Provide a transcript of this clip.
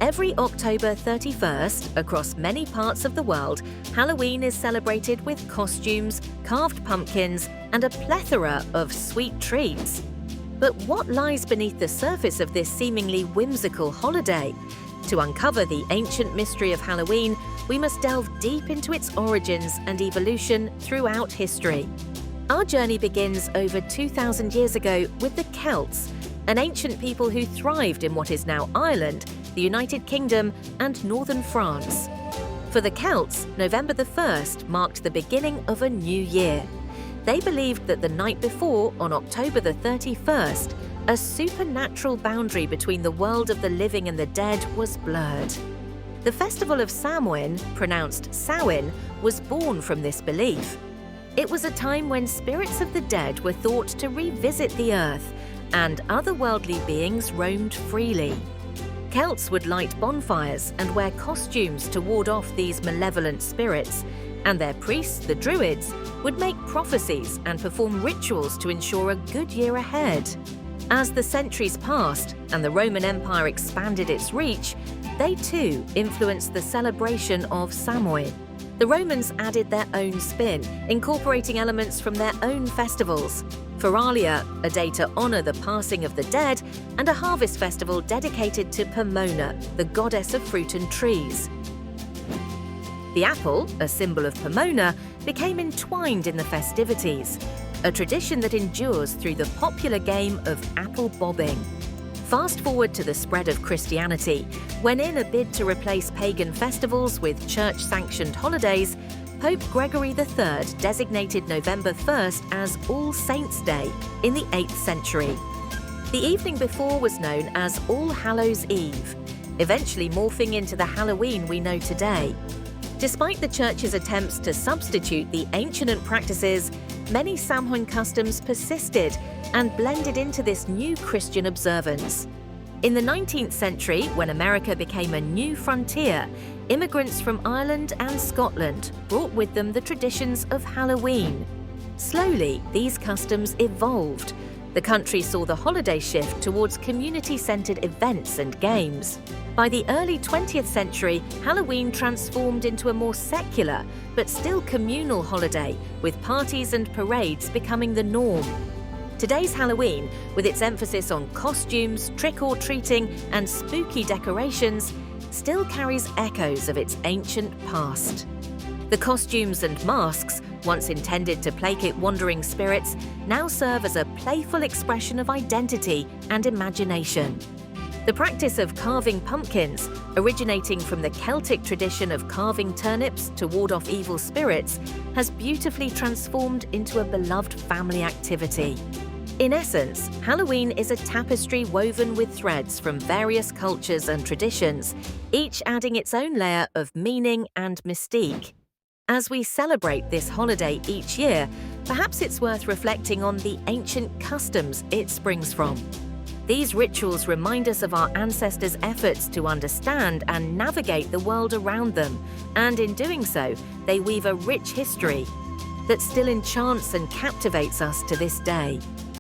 Every October 31st, across many parts of the world, Halloween is celebrated with costumes, carved pumpkins, and a plethora of sweet treats. But what lies beneath the surface of this seemingly whimsical holiday? To uncover the ancient mystery of Halloween, we must delve deep into its origins and evolution throughout history. Our journey begins over 2,000 years ago with the Celts, an ancient people who thrived in what is now Ireland, the United Kingdom, and northern France. For the Celts, November the 1st marked the beginning of a new year. They believed that the night before, on October the 31st, a supernatural boundary between the world of the living and the dead was blurred. The festival of Samhain, pronounced Samhain, was born from this belief. It was a time when spirits of the dead were thought to revisit the earth, and otherworldly beings roamed freely. Celts would light bonfires and wear costumes to ward off these malevolent spirits, and their priests, the Druids, would make prophecies and perform rituals to ensure a good year ahead. As the centuries passed and the Roman Empire expanded its reach, they too influenced the celebration of Samhain. The Romans added their own spin, incorporating elements from their own festivals. Feralia, a day to honor the passing of the dead, and a harvest festival dedicated to Pomona, the goddess of fruit and trees. The apple, a symbol of Pomona, became entwined in the festivities, a tradition that endures through the popular game of apple bobbing. Fast forward to the spread of Christianity, when in a bid to replace pagan festivals with church-sanctioned holidays, Pope Gregory III designated November 1st as All Saints' Day in the 8th century. The evening before was known as All Hallows' Eve, eventually morphing into the Halloween we know today. Despite the Church's attempts to substitute the ancient practices, many Samhain customs persisted and blended into this new Christian observance. In the 19th century, when America became a new frontier, immigrants from Ireland and Scotland brought with them the traditions of Halloween. Slowly, these customs evolved. The country saw the holiday shift towards community-centered events and games. By the early 20th century, Halloween transformed into a more secular, but still communal holiday, with parties and parades becoming the norm. Today's Halloween, with its emphasis on costumes, trick-or-treating, and spooky decorations, still carries echoes of its ancient past. The costumes and masks, once intended to placate wandering spirits, now serve as a playful expression of identity and imagination. The practice of carving pumpkins, originating from the Celtic tradition of carving turnips to ward off evil spirits, has beautifully transformed into a beloved family activity. In essence, Halloween is a tapestry woven with threads from various cultures and traditions, each adding its own layer of meaning and mystique. As we celebrate this holiday each year, perhaps it's worth reflecting on the ancient customs it springs from. These rituals remind us of our ancestors' efforts to understand and navigate the world around them, and in doing so, they weave a rich history that still enchants and captivates us to this day.